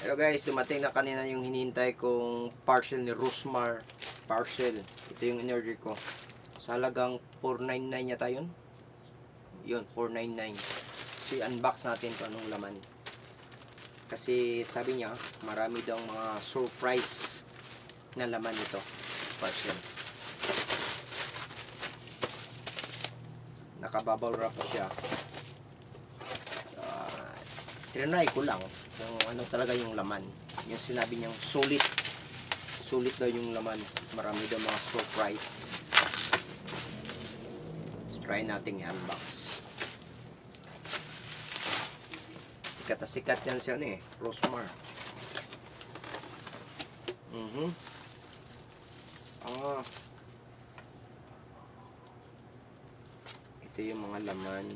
Hello guys, dumating na kanina yung hinihintay kong parcel ni Rosmar. Parcel. Ito yung in-order ko. Sa halagang 499 yata yun. Yun, 499. So i-unbox natin kung anong laman. Kasi sabi niya, marami daw mga surprise na laman nito. Parcel. Nakabubble wrap pa siya. Tinry ko lang kung ano talaga yung laman. Yung sinabi niyang sulit. Sulit daw yung laman. Marami daw mga surprise. So, try natin i-unbox. Sikat na sikat yan siya eh. Rosmar. Ito yung mga laman.